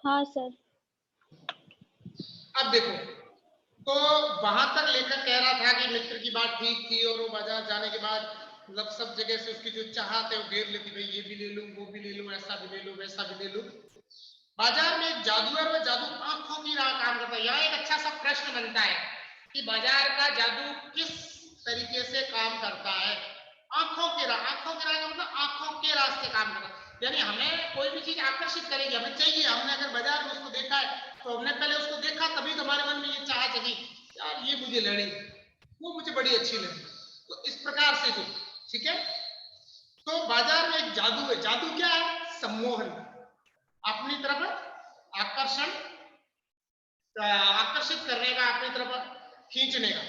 हाँ सर। अब देखो, तो वहां तक लेखक कह रहा था कि मित्र की बात ठीक थी और वो बाजार जाने के बाद मतलब सब जगह से उसकी जो चाहत है वो घेर लेती, भाई ये भी ले लूं, वो भी ले लूं, ऐसा भी ले लूं, वैसा भी ले लूं। बाजार में एक जादू है, वो जादू आंखों की राह काम करता है। यहाँ एक अच्छा सा प्रश्न बनता है कि बाजार का जादू किस तरीके से काम करता है। आंखों की राह का मतलब आंखों के रास्ते काम करता है। यानी हमें कोई भी चीज आकर्षित करेगी, हमें चाहिए, हमने अगर बाजार में उसको देखा है तो हमने पहले उसको देखा, तभी तो हमारे मन में ये चाह जगी, यार ये मुझे लेनी, वो मुझे बड़ी अच्छी लगी। तो इस प्रकार से जो, ठीक है, तो बाजार में एक जादू है। जादू क्या है? सम्मोहन, अपनी तरफ आकर्षण, आकर्षित करने का, अपनी तरफ खींचने का,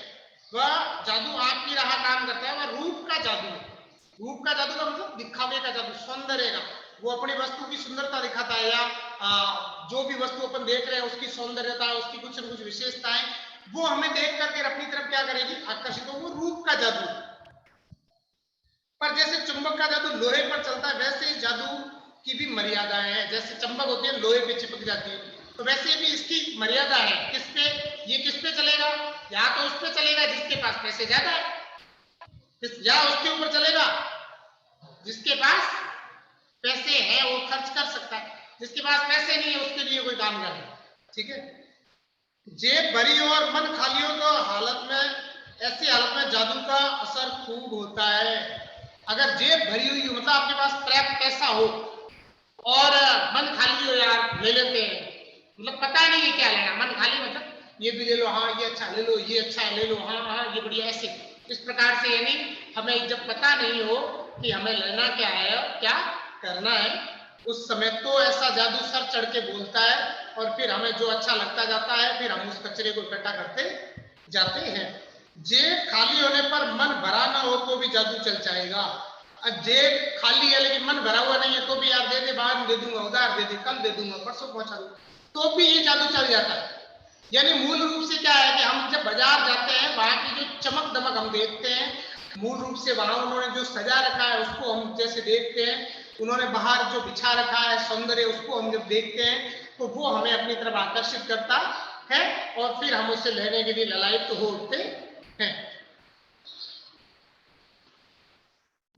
वह जादू आपकी राह काम करता है। वह रूप का जादू है। रूप का जादू का मतलब दिखावे का जादू, सौंदर्य का। वो अपनी वस्तु की सुंदरता दिखाता है, या जो भी वस्तु अपन देख रहे हैं उसकी सौंदर्यता, उसकी कुछ न कुछ विशेषताएं, वो हमें देख करके अपनी तरफ क्या करेगी, आकर्षित हो। वो रूप का जादू। पर जैसे चुंबक का जादू लोहे पर चलता है, वैसे ही जादू की भी मर्यादाएं हैं। जैसे चुंबक होती है, लोहे पे चिपक जाती है, तो वैसे भी इसकी मर्यादा है। किस पे? ये किस पे चलेगा? या तो उस पे चलेगा जिसके पास पैसे ज्यादा है, या उसके ऊपर चलेगा जिसके पास पैसे है, वो खर्च कर सकता है। जिसके पास पैसे नहीं है उसके लिए कोई काम नहीं। ठीक है। जेब भरी हो और मन खाली हो तो हालत में, ऐसी हालत में जादू का असर खूब होता है। अगर जेब भरी हुई हो, मतलब आपके पास पर्याप्त पैसा हो और मन खाली हो, यार ले लेते हैं, मतलब पता नहीं है क्या लेना, मन खाली मतलब ये भी ले लो, हाँ ये अच्छा ले लो, ये अच्छा ले लो, हाँ हाँ ये बढ़िया, ऐसे इस प्रकार से। यानी हमें जब पता नहीं हो कि हमें लेना क्या है और क्या करना है, उस समय तो ऐसा जादू सर चढ़ के बोलता है और फिर हमें जो अच्छा लगता जाता है, फिर हम उस कचरे को इकट्ठा करते जाते हैं। जेब खाली होने पर मन भरा ना हो तो भी जादू चल जाएगा। अब जेब खाली है लेकिन मन भरा हुआ नहीं है तो भी यार दे दे, बाद में दे दूंगा, उधार दे दे, कल दे दूंगा, परसों पहुंचा दूंगा, तो भी ये जादू चल जाता है। यानी मूल रूप से क्या है कि हम जब बाजार जाते हैं, वहां की जो चमक दमक हम देखते हैं, मूल रूप से वहां उन्होंने जो सजा रखा है उसको हम जैसे देखते हैं, उन्होंने बाहर जो बिछा रखा है सौंदर्य, उसको हम जब देखते हैं तो वो हमें अपनी तरफ आकर्षित करता है और फिर हम उसे लेने के लिए ललायत हो उठते हैं।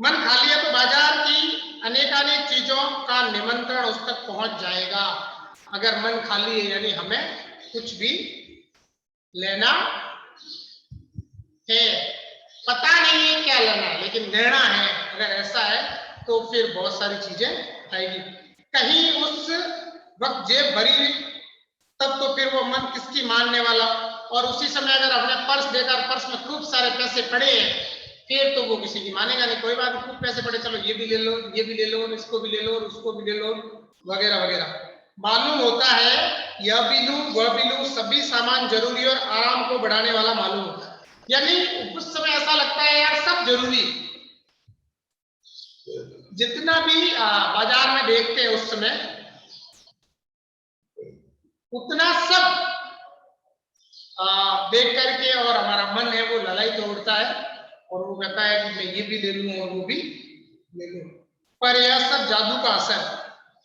मन खाली है तो बाजार की अनेकानेक चीजों का निमंत्रण उस तक पहुंच जाएगा। अगर मन खाली है यानी हमें कुछ भी लेना है, पता नहीं है क्या लेना है लेकिन लेना है, अगर ऐसा है तो फिर बहुत सारी चीजें आएगी। कहीं उस वक्त जेब भरी तब तो फिर वो मन किसकी मानने वाला। और उसी समय अगर हमने पर्स देखा, पर्स में खूब सारे पैसे पड़े हैं, फिर तो वो किसी की मानेगा नहीं। कोई बात नहीं, खूब पैसे पड़े, चलो ये भी ले लो, ये भी ले लो, इसको भी ले लो, उसको भी ले लो, वगैरह वगैरह। मालूम होता है यह भी लूं वह भी लूं, सभी सामान जरूरी और आराम को बढ़ाने वाला मालूम होता है। यानी उस समय ऐसा लगता है यार सब जरूरी, जितना भी बाजार में देखते हैं उस समय, उतना सब देख करके और हमारा मन है वो ललाई तोड़ता है और वो कहता है कि मैं ये भी ले लूं और वो भी ले लूं। पर यह सब जादू का असर,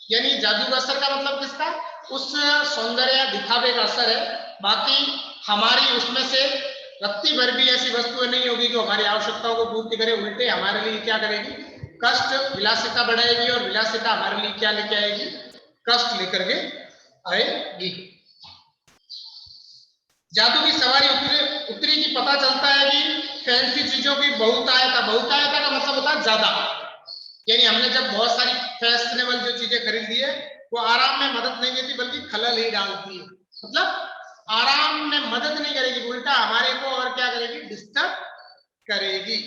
यानी जादू का असर का मतलब किसका? उस सौंदर्य दिखावे का असर है। बाकी हमारी उसमें से रत्ती भर भी ऐसी वस्तुएं नहीं होगी जो हमारी आवश्यकताओं को पूर्ति करे, उल्टे हमारे लिए क्या करेगी? कष्ट, विलासिता बढ़ाएगी, और विलासिता हमारे लिए क्या लेके आएगी? कष्ट लेकर के आएगी। जादू की सवारी उतरी की पता चलता है कि फैंसी चीजों की बहुतायता, बहुतायता का मतलब होता है ज्यादा। यानी हमने जब बहुत सारी फैशनेबल जो चीजें खरीद ली है, वो आराम में मदद नहीं देती बल्कि खलल ही डालती है। मतलब आराम में मदद नहीं करेगी, उल्टा हमारे को और क्या करेगी? डिस्टर्ब करेगी।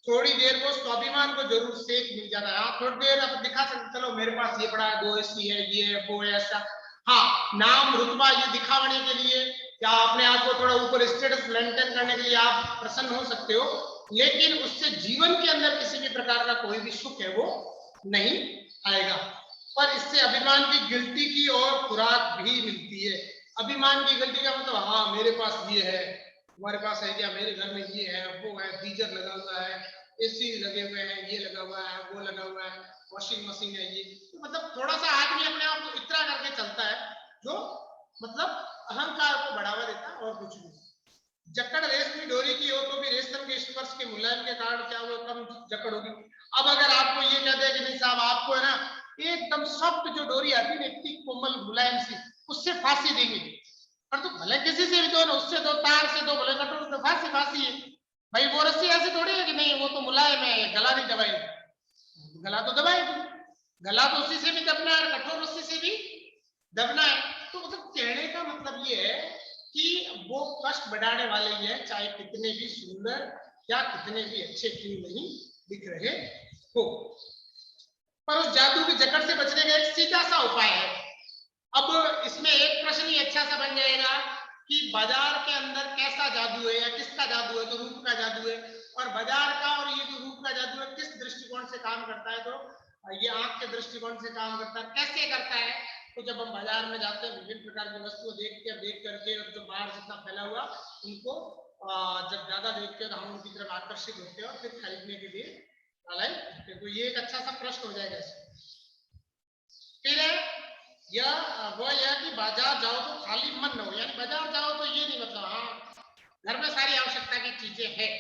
थोड़ी देर को स्वाभिमान को जरूर सेक मिल जाता है। हाँ थोड़ी देर अब दिखा सकते, चलो मेरे पास ये पड़ा है, 2 AC है, ये है, वो है, ऐसा। हाँ, नाम रुतबा ये दिखाने के लिए या अपने आप को थोड़ा ऊपर स्टेटस मेंटेन करने के लिए आप प्रसन्न हो सकते हो, लेकिन उससे जीवन के अंदर किसी भी प्रकार का कोई भी सुख है वो नहीं आएगा। पर इससे अभिमान की गिल्टी की और खुराक भी मिलती है। अभिमान की गिल्टी का मतलब, हाँ मेरे पास ये है, तुम्हारे पास है क्या? मेरे घर में ये है, वो है, गीजर लगा हुआ है, एसी लगे हुए हैं, ये लगा हुआ है, वो लगा हुआ है, वॉशिंग मशीन है, ये तो मतलब थोड़ा सा आदमी अपने आप को इतना करके चलता है जो मतलब अहंकार को बढ़ावा देता है और कुछ नहीं। जकड़ रेशमी डोरी की हो तो भी रेशम के स्पर्श के मुलायम के कारण क्या वो कम जकड़ होगी। अब अगर आपको ये कहते हैं कि नहीं साहब आपको है ना एकदम सॉफ्ट जो डोरी आती है इतनी कोमल मुलायम सी, उससे फांसी देंगे, पर तो भले किसी से भी दो ना, उससे दो, तार से दो, भले कटोर से, फांसी फांसी है भाई। वो रस्सी ऐसी थोड़ी है कि नहीं वो तो मुलायम है, गला नहीं दबाएगी, गला तो दबाएगी, गला तो उसी से भी दबना है, कठोर रस्सी से भी दबना है। तो मतलब कहने का मतलब ये है कि वो कष्ट बढ़ाने वाले ही है, चाहे कितने भी सुंदर या कितने भी अच्छे क्यों नहीं दिख रहे हो। पर उस जादू की जकड़ से बचने का एक सीधा सा उपाय है। अब इसमें एक प्रश्न ही अच्छा सा बन जाएगा कि बाजार के अंदर कैसा जादू है या किसका जादू है, तो रूप का जादू है। और बाजार का और ये जो रूप का जादू है किस दृष्टिकोण से काम करता है, तो ये आंख के दृष्टिकोण से काम करता है। कैसे करता है, तो जब हम बाजार में जाते हैं विभिन्न प्रकार की वस्तुओं देख करके और जो बाहर जितना फैला हुआ उनको जब ज्यादा देखते हैं तो हम उनकी तरफ आकर्षित होते हैं और फिर खरीदने के लिए तो ये एक अच्छा सा प्रश्न हो जाएगा। फिर यह कि बाजार जाओ तो खाली मन न हो, यानी बाजार जाओ तो ये नहीं मतलब हाँ घर में सारी आवश्यकता की चीजें हैं,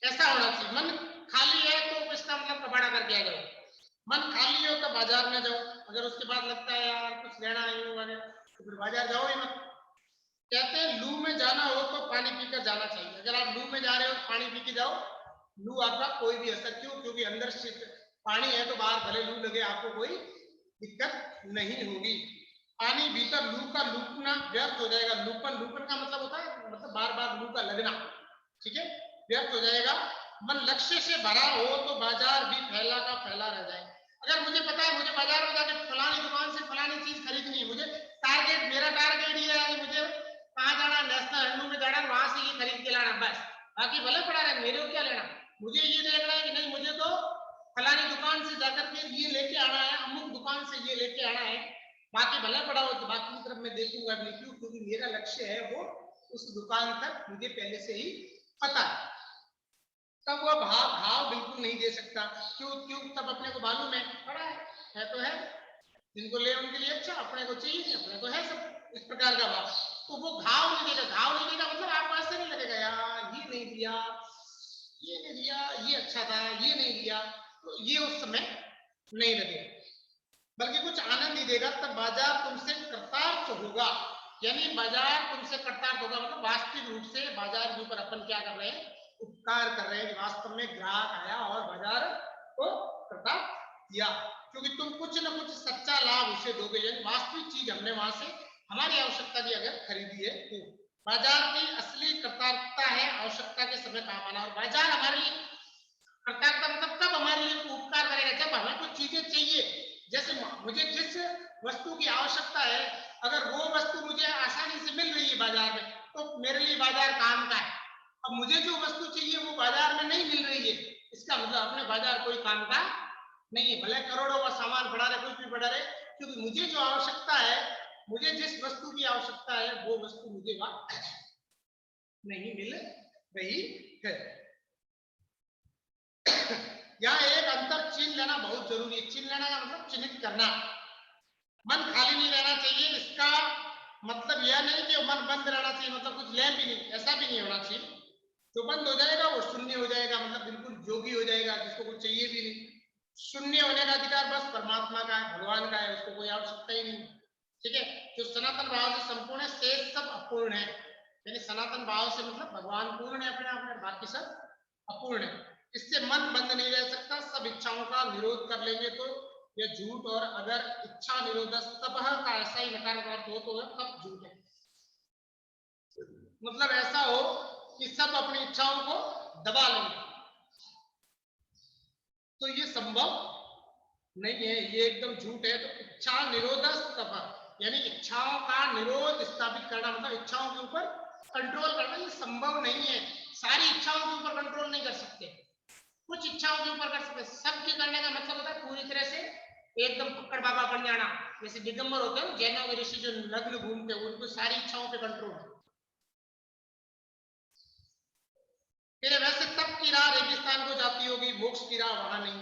ऐसा होना चाहिए। मन खाली है तो इसका मतलब कबाड़ा करके आ जाओ, मन खाली हो तो बाजार में जाओ। अगर उसके बाद लगता है यार कुछ लेना है तो फिर बाजार जाओ ही मत। कहते हैं लू में जाना हो तो पानी पीकर जाना चाहिए। अगर आप लू में जा रहे हो तो पानी पी के जाओ, लू आपका कोई भी असर, क्यों, क्योंकि अंदर पानी है तो बाहर भले लू लगे आपको कोई दिक्कत नहीं होगी। पानी भीतर लू का लूटना व्यर्थ हो जाएगा। लूपन, लूपन का मतलब होता है मतलब बार बार लू का लगना, ठीक है, व्यर्थ हो जाएगा। मन लक्ष्य से भरा हो तो बाजार भी फैला का फैला रह जाएगा। अगर मुझे पता है मुझे बाजार में जाकर फलानी दुकान से फलानी चीज खरीदनी है, मुझे टारगेट, मेरा टारगेट ये है कि मुझे कहाँ जाना, नेशनल हैंडलूम में जाना, वहां से ये खरीद के लाना, बस बाकी भले पड़ा रहे, मेरे को क्या लेना। मुझे ये देखना है कि नहीं मुझे तो फलानी दुकान से जाकर के ये लेके आना है, अमुक दुकान से ये लेके आना है, बाकी भला पड़ा हो तो बाकी की तरफ मैं देखूंगा नहीं, क्यों, क्योंकि मेरा लक्ष्य है वो उस दुकान तक मुझे पहले से ही पता है। तब वह भाव बिल्कुल नहीं दे सकता, क्यों, क्यों, तब अपने को मालूम है पड़ा है तो है, जिनको ले उनके लिए अच्छा, अपने को चाहिए नहीं, अपने को है सब, इस प्रकार का भाव। तो वो घाव नहीं देगा, घाव नहीं देगा मतलब आपको ऐसे नहीं लगेगा यार ये नहीं दिया, ये नहीं दिया, ये अच्छा था, ये नहीं दिया, तो ये उस समय नहीं लगेगा, बल्कि कुछ आनंद ही देगा। तब बाजार तुमसे कृतार्थ होगा, यानी बाजार तुमसे कृतार्थ होगा मतलब वास्तविक रूप से बाजार के ऊपर अपन क्या कर रहे हैं, उपकार कर रहे हैं। वास्तव में ग्राहक आया और बाजार को कृतार्थ किया, क्योंकि तुम कुछ ना कुछ सच्चा लाभ उसे दोगे, यानी वास्तविक चीज हमने वहां से हमारी आवश्यकता की अगर खरीदी है तो। बाजार की असली कृतार्थता है आवश्यकता के समय काम आना, और बाजार हमारे लिए कृतार्थता मतलब कब हमारे लिए उपकार करेगा, जब हमें कुछ चीजें चाहिए। जैसे मुझे जिस वस्तु की आवश्यकता है अगर वो वस्तु मुझे आसानी से मिल रही है बाजार में तो मेरे लिए बाजार काम का है। अब मुझे जो वस्तु चाहिए वो बाजार में नहीं मिल रही है, इसका मतलब अपने बाजार कोई काम का नहीं है, भले करोड़ों का सामान पड़ा रहे, कुछ भी पड़ा रहे, क्योंकि मुझे जो आवश्यकता है, मुझे जिस वस्तु की आवश्यकता है वो वस्तु मुझे वहां नहीं मिल रही है। यहाँ एक अंतर चिन्ह लेना बहुत जरूरी है। चिन्ह लेना का मतलब चिन्हित करना। मन खाली नहीं रहना चाहिए, इसका मतलब यह नहीं कि मन बंद रहना चाहिए, मतलब कुछ ले भी नहीं, ऐसा भी नहीं होना चाहिए। जो बंद हो जाएगा वो शून्य हो जाएगा, मतलब बिल्कुल जोगी हो जाएगा, जिसको कुछ चाहिए भी नहीं। शून्य होने का अधिकार बस परमात्मा का है, भगवान का है, उसको कोई आवश्यकता ही नहीं, ठीक है। जो सनातन भाव से संपूर्ण है, शेष सब अपूर्ण है, यानी सनातन भाव से मतलब भगवान पूर्ण है अपने आप में, बाकी सब अपूर्ण है। इससे मन बंद नहीं रह सकता, सब इच्छाओं का निरोध कर लेंगे तो यह झूठ, और अगर इच्छा निरोध तपह का ऐसा ही नकार हो तो तब झूठ है, मतलब ऐसा हो कि सब अपनी इच्छाओं को दबा लेंगे, तो ये संभव नहीं है, ये एकदम झूठ है। तो इच्छा निरोध तपह यानी इच्छाओं का निरोध स्थापित करना, मतलब इच्छाओं के ऊपर कंट्रोल करना, ये संभव नहीं है। सारी इच्छाओं के ऊपर कंट्रोल नहीं कर सकते, कुछ इच्छाओं के ऊपर कर सकते। सबके करने का मतलब होता है पूरी तरह से एकदम पकड़ बाबा बन जाना, जैसे दिगंबर होते हैं जैनों के ऋषि जो नग्न घूमते हैं, उनको सारी इच्छाओं पे कंट्रोल है। फिर वैसे तप की की राह रेगिस्तान को जाती होगी, मोक्ष की राह वहां नहीं।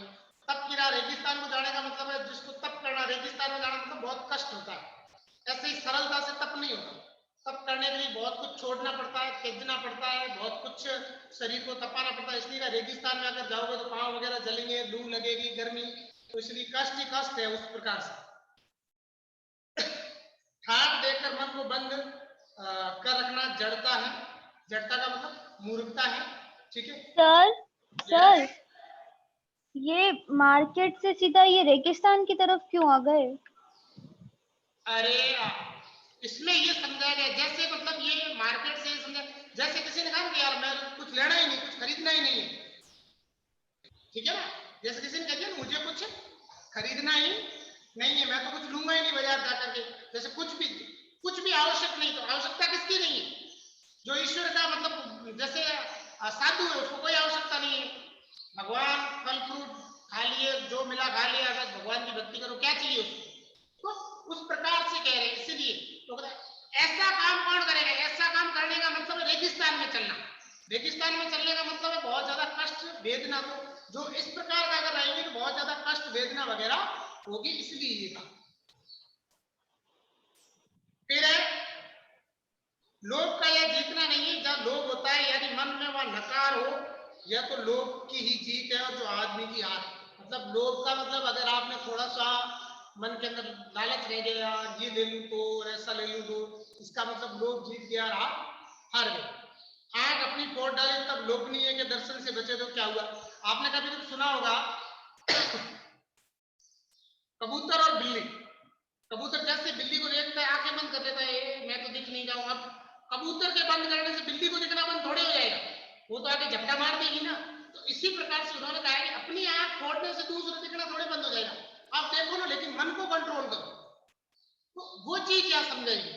तप की राह रेगिस्तान को जाने का मतलब है जिसको तप करना, रेगिस्तान में जाना मतलब बहुत कष्ट होता है। ऐसे ही सरलता से तप नहीं होता। तप करने के लिए बहुत कुछ छोड़ना पड़ता है, त्यागना पड़ता है, बहुत कुछ शरीर को तपाना पड़ता है। इसलिए रेगिस्तान में अगर जाओगे तो पांव वगैरह जलेंगे, लू लगेगी, गर्मी, तो इसलिए कष्ट ही कष्ट है उस प्रकार से। ठाट देकर मन को बंद कर रखना जड़ता है। जड़ता का मतलब मूर्खता है। ठीक है सर ये मार्केट से सीधा ये रेगिस्तान की तरफ क्यों आ गए? अरे इसमें ये समझाया गया जैसे मतलब ये मार्केट से समझा, जैसे किसी ने कहा कि यार मैं कुछ लेना ही नहीं, कुछ खरीदना ही नहीं है, ठीक है ना। जैसे किसी ने कह दिया मुझे कुछ खरीदना ही नहीं है, मैं तो कुछ लूंगा ही नहीं बाजार जाकर के, जैसे कुछ भी आवश्यक नहीं, तो आवश्यकता किसकी नहीं है? जो ईश्वर का मतलब जैसे साधु है उसको कोई आवश्यकता नहीं है, भगवान फल फ्रूट खा लिए, जो मिला खा लिया, बस भगवान की भक्ति करो, क्या चाहिए उसको। तो उस प्रकार से कह रहे हैं। इसीलिए तो ऐसा काम कौन करेगा? ऐसा काम करने का मतलब है रेगिस्तान में चलना। रेगिस्तान में चलने का मतलब है बहुत ज्यादा कष्ट वेदना, तो जो इस प्रकार का अगर रहेंगे तो बहुत ज्यादा कष्ट वेदना वगैरह होगी, इसलिए ये काम। फिर है लोभ का यह जीतना नहीं है। जब लोभ होता है यानी मन में वह नकार हो, यह तो लोभ की ही जीत है, और जो आदमी की हार। मतलब लोभ का मतलब अगर आपने थोड़ा सा मन के अंदर लालच रह गया, ये ले लूं तो, ऐसा ले लूं तो, इसका मतलब लोभ जीत गया और आप हार गए। आंख अपनी फोड़ डाली तब लोभनीय के दर्शन से बचे तो क्या हुआ? आपने कभी तो सुना होगा कबूतर और बिल्ली। कबूतर जैसे बिल्ली को देखता है आंखें बंद कर देता है, मैं तो दिख नहीं जाऊं। अब कबूतर के बंद करने से बिल्ली को दिखना बंद थोड़े हो जाएगा, वो तो आके झपटा मार देगी ना। तो इसी प्रकार से उन्होंने कहा कि अपनी आंख फोड़ने से दूसरा दिखना थोड़े बंद हो जाएगा। आप देखो ना, लेकिन मन को कंट्रोल करो, तो वो चीज क्या समझेगी?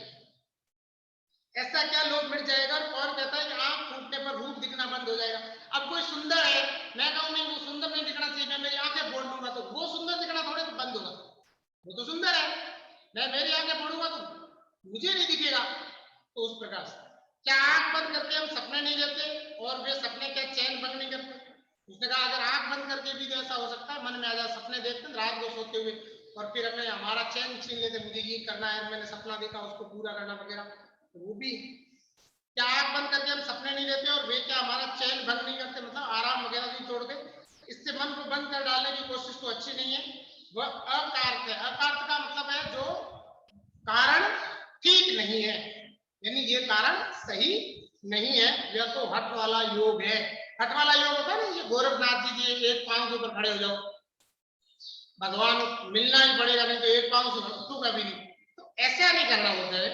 ऐसा क्या लोग मिट जाएगा? और कौन कहता है कि आंख फूटने पर रूप दिखना बंद हो जाएगा? अब कोई सुंदर है, मैं कहूं नहीं वो सुंदर नहीं दिखना चाहिए, मैं मेरी आंखें फोड़ लूंगा, तो वो सुंदर दिखना थोड़े तो बंद होगा। वो तो सुंदर है, मैं मेरी आंखें फोड़ूंगा तो मुझे नहीं दिखेगा। तो उस प्रकार से क्या आंख बंद करके हम सपने नहीं लेते? और वे सपने क्या चैन भंग नहीं करते? उसने कहा अगर आंख बंद करके भी ऐसा हो सकता है, मन में आजा सपने देखते रात को सोते हुए, और फिर हमें हमारा चैन छीन लेते, मुझे ये करना है, मैंने सपना देखा उसको पूरा करना वगैरह, तो वो भी। क्या आंख बंद करके हम सपने नहीं लेते, और वे क्या हमारा चैन भंग नहीं करते, मतलब आराम वगैरह नहीं तोड़ते? इससे मन को बंद कर डालने की कोशिश तो अच्छी नहीं है। वह अकार्थ है। अकार्थ का मतलब है जो कारण ठीक नहीं है, यानी ये कारण सही नहीं है, यह तो हट वाला योग है। हट वाला योग होता है ना, ये गोरखनाथ जी के एक पांव के ऊपर खड़े हो जाओ, भगवान मिलना ही पड़ेगा, नहीं तो एक पांव से उठूंगा भी नहीं, तो ऐसा नहीं करना होता है।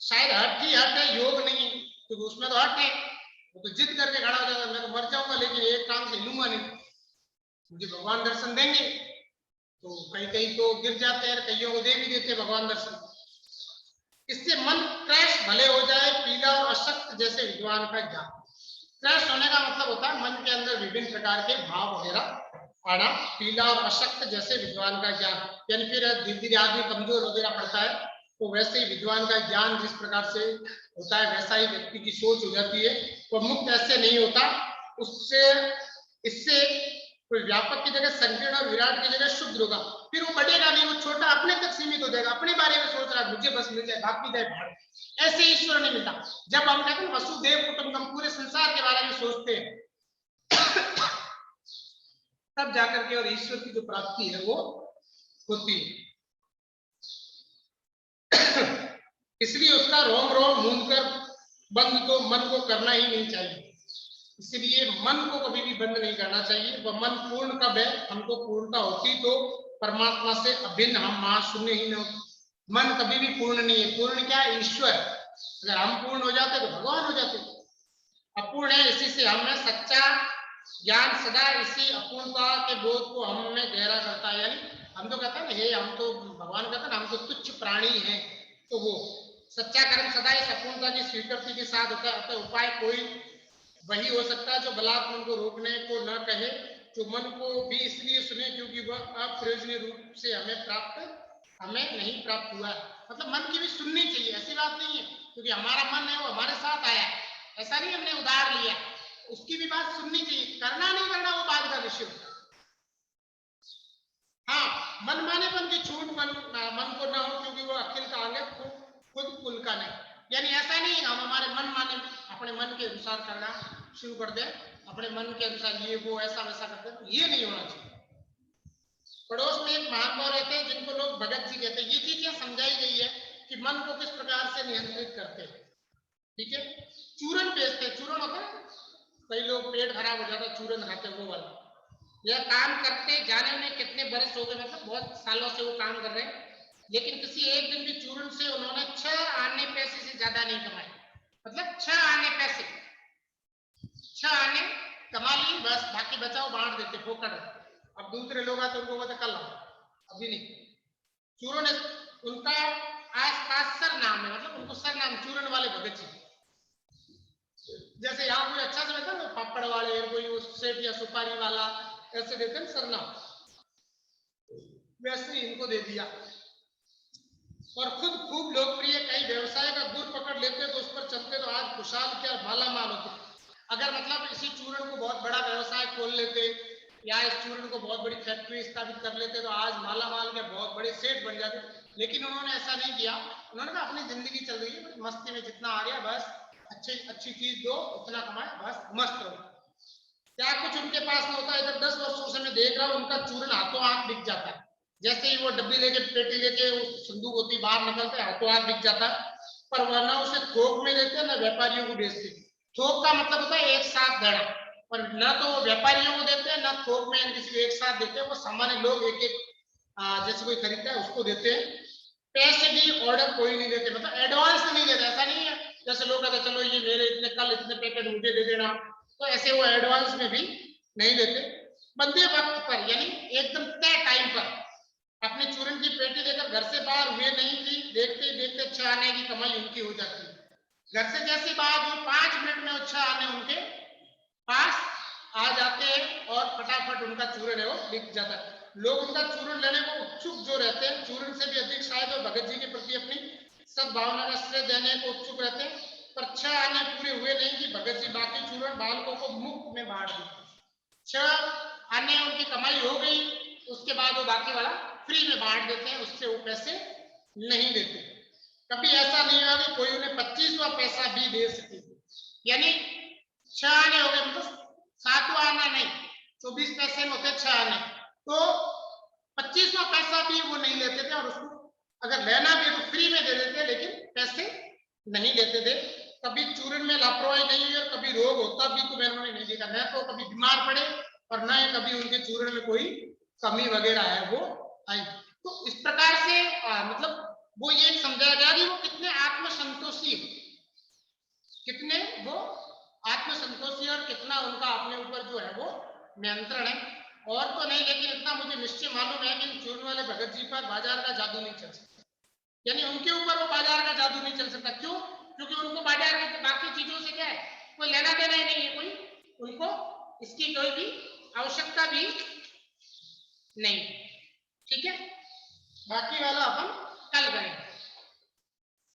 शायद हट ही हट है, योग नहीं, तो उसमें तो हट है, वो तो जिद करके खड़ा हो जाएगा, मैं तो मर जाऊंगा लेकिन एक काम से हिलूंगा नहीं, मुझे भगवान दर्शन देंगे। तो कहीं कहीं तो गिर जाते हैं, कईयों को दे भी देते हैं भगवान दर्शन। इससे मन क्रैश भले हो जाए, पीला और अशक्त जैसे विद्वान का ज्ञान। क्रैश होने का मतलब होता है मन के अंदर विभिन्न प्रकार के भाव वगैरह आना, पीला और अशक्त जैसे विद्वान का ज्ञान, यानी फिर धीरे धीरे आदमी कमजोर वगैरह पड़ता है, तो वैसे ही विद्वान का ज्ञान जिस प्रकार से होता है वैसा ही व्यक्ति की सोच हो जाती है। वह मुक्त ऐसे नहीं होता, उससे इससे कोई व्यापक की जगह संकीर्ण और विराट की जगह शुद्ध होगा। फिर वो बढ़ेगा नहीं, वो छोटा अपने तक सीमित हो जाएगा, अपने बारे में सोच रहा है मुझे बस मिल जाए, बाकी जाए भाड़। ऐसे ईश्वर नहीं मिलता। जब हम कहते हैं वसुदेव कुटुंबकम, पूरे संसार के बारे में सोचते हैं, तब जाकर के और ईश्वर की जो प्राप्ति है वो होती है। इसलिए उसका रोम रोम मूंद कर बंद तो मन को करना ही नहीं चाहिए। इसलिए मन को कभी भी बंद नहीं करना चाहिए। वह मन पूर्ण कब है? हमको पूर्णता होती तो परमात्मा से अभिन्न हम महाशून्य ही न होते। मन कभी भी पूर्ण नहीं है। पूर्ण क्या है? ईश्वर। अगर हम पूर्ण हो जाते तो भगवान हो जाते। अपूर्ण है, इसी से हमें सच्चा ज्ञान सदा इसी अपूर्णता के बोध को हम में गहरा करता है। यानी हम तो कहते हैं ना, हे हम तो, भगवान कहते हैं ना, हम तो तुच्छ प्राणी हैं, तो वो सच्चा कर्म सदा इस अपूर्णता की स्वीकृति के साथ होता है। उपाय कोई वही हो सकता है जो बलात् मन को रोकने को न कहे, जो मन को भी इसलिए सुने क्योंकि वह अप्रयोजनीय रूप से हमें नहीं प्राप्त हुआ है। मतलब मन की भी सुननी चाहिए, ऐसी बात नहीं है क्योंकि हमारा मन है वो हमारे साथ आया, ऐसा नहीं हमने उधार लिया। उसकी भी बात सुननी चाहिए, करना नहीं करना वो बात का विषय होता है। हाँ, मनमानेपन की छूट मन को ना हो, क्योंकि वो अखिल का अंग है, खुद कुल का नहीं। यानी ऐसा नहीं हम हमारे मन माने अपने मन के अनुसार करना शुरू कर दे, अपने मन के अनुसार ये वो ऐसा वैसा करते, तो ये नहीं होना चाहिए। पड़ोस में एक महानुभाव रहते हैं जिनको लोग भगत जी कहते हैं। ये चीजें समझाई गई है कि मन को किस प्रकार से नियंत्रित करते हैं। ठीक है, चूरन बेचते हैं, चूरन होता है, कई लोग पेट खराब हो जाता है चूरन खाते हैं, वो वाला। यह काम करते जाने में कितने बरस हो गए, मतलब बहुत सालों से वो काम कर रहे हैं, लेकिन किसी एक दिन भी चूरन से उन्होंने 6 आने पैसे से ज्यादा नहीं कमाए। मतलब 6 आने पैसे, 6 आने कमा ली, बस बाकी बचाओ बांट देते फोकट। अब दूसरे लोग आते उनको बोलते कल आओ, अभी नहीं। चूरन उनका आसपास सर नाम है, मतलब उनको सर नाम चूरन वाले भगत जी। जैसे यहाँ कोई अच्छा से रहता है ना, पापड़ वाले, कोई सेठ या सुपारी वाला ऐसे देते हैं सरनाम, वैसे ही इनको दे दिया। और खुद खूब लोकप्रिय कई व्यवसाय का गुर पकड़ लेते तो उस पर चलते तो आज खुशहाल क्या माला माल होते। अगर मतलब इसी चूरन को बहुत बड़ा व्यवसाय खोल लेते या इस चूरन को बहुत बड़ी फैक्ट्री स्थापित कर लेते तो आज माला माल के बहुत बड़े सेठ बन जाते, लेकिन उन्होंने ऐसा नहीं किया। उन्होंने कहा अपनी जिंदगी चल रही है, मस्ती में जितना आ गया बस, अच्छी चीज दो, उतना कमाए, बस मस्त रहो। क्या कुछ उनके पास में होता है। इधर 10 वर्षों से मैं देख रहा हूँ उनका चूरन हाथों हाथ बिक जाता है। जैसे ही वो डब्बी लेके पेटी लेके संदूक होती बाहर निकलते हाथों हाथ बिक जाता है। पर वह ना उसे थोक में देते ना व्यापारियों को बेचते। थोक का मतलब होता है एक साथ देना, पर न तो वो व्यापारियों को देते हैं ना थोक में किसी को एक साथ देते हैं। वो सामान्य लोग एक एक जैसे कोई खरीदता है उसको देते हैं। पैसे भी ऑर्डर कोई नहीं देते, मतलब एडवांस नहीं देते। ऐसा नहीं है जैसे लोग कहते चलो ये मेरे इतने कल इतने पैकेट मुझे दे देना, तो ऐसे वो एडवांस में भी नहीं देते। बंदे वक्त पर यानी एकदम तय टाइम पर अपने चूरन की पेटी लेकर घर से बाहर हुए नहीं थी, देखते देखते 6 आने की कमाई उनकी हो जाती है। घर से जैसी बात हुई 5 मिनट में 6 आने उनके पास आ जाते हैं और फटाफट उनका चूरन है वो बिक जाता है। लोग उनका चूरन लेने को उत्सुक जो रहते हैं, चूरन से भी अधिक शायद वो भगत जी के प्रति अपनी सद्भावना का श्रेय देने को उत्सुक रहते हैं। पर 6 आने पूरे हुए नहीं कि भगत जी बाकी चूरन बालकों को मुफ्त में बांट देते। 6 आने उनकी कमाई हो गई, उसके बाद वो बाकी वाला फ्री में बांट देते हैं, उससे वो पैसे नहीं देते। कभी ऐसा नहीं हुआ कि कोई उन्हें 25वां पैसा भी दे सके। यानी 6 आने हो गए, मतलब 7वां आना नहीं, 24 पैसे में होते 6 आने, तो 25वां पैसा भी वो नहीं लेते थे। और उसको अगर लेना भी तो फ्री में दे देते, लेकिन पैसे नहीं लेते थे। कभी चूरन में लापरवाही नहीं हुई और कभी रोग होता भी तो मैंने नहीं देखा। न तो कभी बीमार पड़े और न ही कभी उनके चूरन में कोई कमी वगैरह है वो आई। तो इस प्रकार से मतलब वो ये समझा गया कि वो कितने आत्मसंतोषी, कितने वो आत्मसंतोषी और कितना उनका अपने ऊपर जो है वो नियंत्रण है। और तो नहीं, लेकिन इतना मुझे निश्चय मालूम है कि चूरन वाले भगत जी पर बाजार का जादू नहीं चल सकता। यानी उनके ऊपर वो बाजार का जादू नहीं चल सकता। क्यों? क्योंकि उनको बाजार के बाकी चीजों से क्या है, कोई लेना देना ही नहीं है, कोई उनको इसकी कोई भी आवश्यकता भी नहीं। ठीक है, बाकी वाला अपन कल करेंगे।